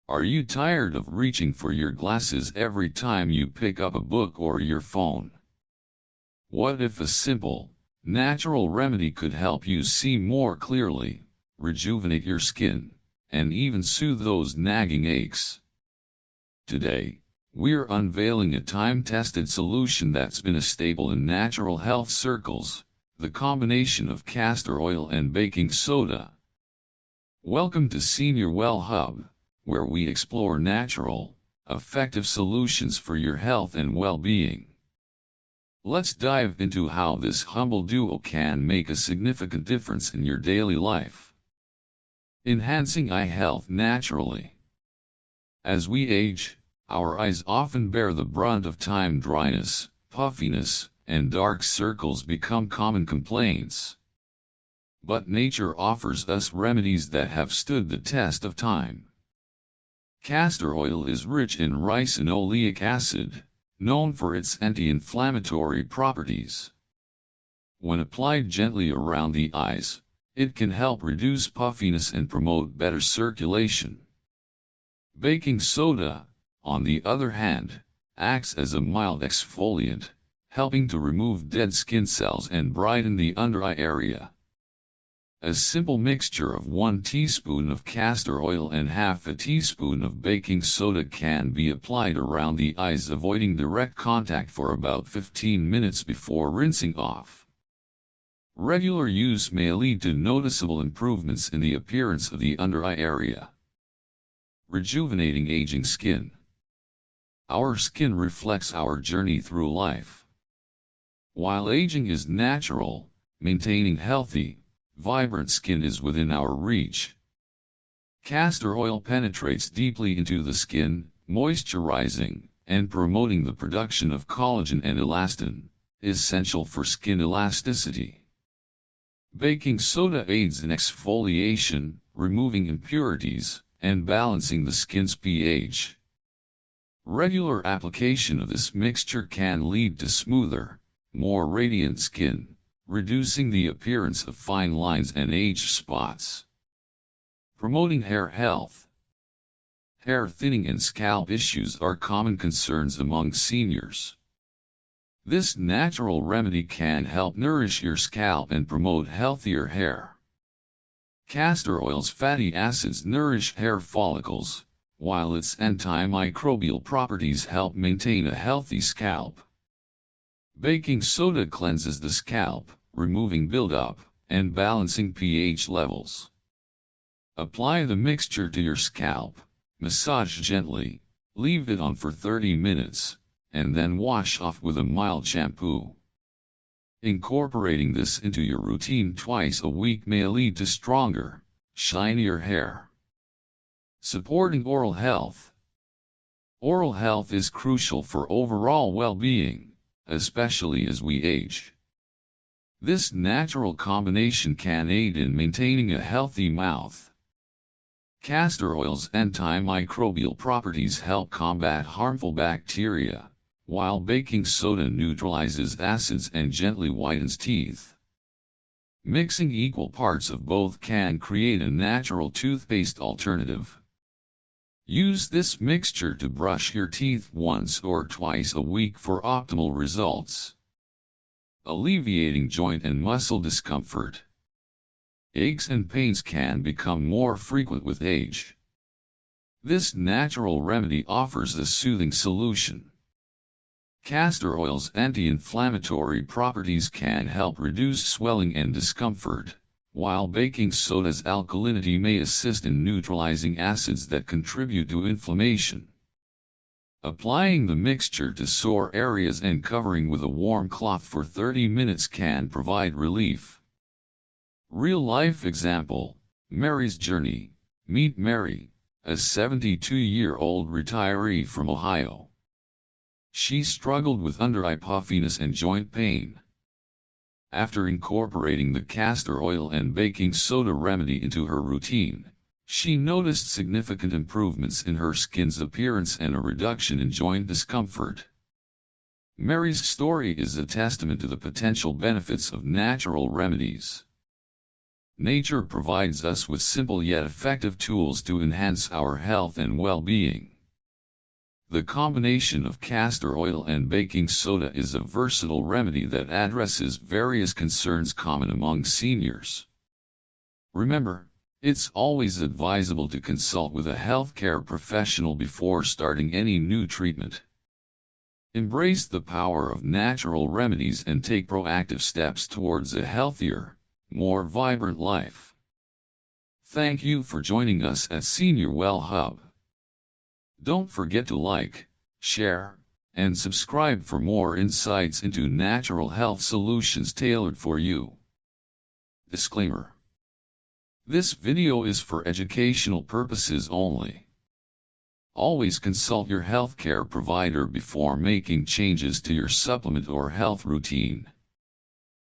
Are you tired of reaching for your glasses every time you pick up a book or your phone? What if a simple, natural remedy could help you see more clearly, rejuvenate your skin, and even soothe those nagging aches? Today, we're unveiling a time-tested solution that's been a staple in natural health circles, the combination of castor oil and baking soda. Welcome to Senior Well Hub, where we explore natural, effective solutions for your health and well-being. Let's dive into how this humble duo can make a significant difference in your daily life. Enhancing eye health naturally. As we age, our eyes often bear the brunt of time. Dryness, puffiness, and dark circles become common complaints. But nature offers us remedies that have stood the test of time. Castor oil is rich in ricinoleic acid, known for its anti-inflammatory properties. When applied gently around the eyes, it can help reduce puffiness and promote better circulation. Baking soda, on the other hand, acts as a mild exfoliant, helping to remove dead skin cells and brighten the under-eye area. A simple mixture of 1 teaspoon of castor oil and half a teaspoon of baking soda can be applied around the eyes, avoiding direct contact for about 15 minutes before rinsing off. Regular use may lead to noticeable improvements in the appearance of the under-eye area. Rejuvenating aging skin. Our skin reflects our journey through life. While aging is natural, maintaining healthy, vibrant skin is within our reach. Castor oil penetrates deeply into the skin, moisturizing and promoting the production of collagen and elastin, essential for skin elasticity. Baking soda aids in exfoliation, removing impurities, and balancing the skin's pH. Regular application of this mixture can lead to smoother, more radiant skin, reducing the appearance of fine lines and age spots. Promoting hair health. Hair thinning and scalp issues are common concerns among seniors. This natural remedy can help nourish your scalp and promote healthier hair. Castor oil's fatty acids nourish hair follicles, while its antimicrobial properties help maintain a healthy scalp. Baking soda cleanses the scalp, removing buildup, and balancing pH levels. Apply the mixture to your scalp, massage gently, leave it on for 30 minutes, and then wash off with a mild shampoo. Incorporating this into your routine twice a week may lead to stronger, shinier hair. Supporting oral health. Oral health is crucial for overall well-being, especially as we age. This natural combination can aid in maintaining a healthy mouth. Castor oil's antimicrobial properties help combat harmful bacteria, while baking soda neutralizes acids and gently whitens teeth. Mixing equal parts of both can create a natural toothpaste alternative. Use this mixture to brush your teeth once or twice a week for optimal results. Alleviating joint and muscle discomfort. Aches and pains can become more frequent with age. This natural remedy offers a soothing solution. Castor oil's anti-inflammatory properties can help reduce swelling and discomfort, while baking soda's alkalinity may assist in neutralizing acids that contribute to inflammation. Applying the mixture to sore areas and covering with a warm cloth for 30 minutes can provide relief. Real-life example, Mary's journey. Meet Mary, a 72-year-old retiree from Ohio. She struggled with under-eye puffiness and joint pain. After incorporating the castor oil and baking soda remedy into her routine, she noticed significant improvements in her skin's appearance and a reduction in joint discomfort. Mary's story is a testament to the potential benefits of natural remedies. Nature provides us with simple yet effective tools to enhance our health and well-being. The combination of castor oil and baking soda is a versatile remedy that addresses various concerns common among seniors. Remember, it's always advisable to consult with a healthcare professional before starting any new treatment. Embrace the power of natural remedies and take proactive steps towards a healthier, more vibrant life. Thank you for joining us at Senior Well Hub. Don't forget to like, share, and subscribe for more insights into natural health solutions tailored for you. Disclaimer: this video is for educational purposes only. Always consult your healthcare provider before making changes to your supplement or health routine.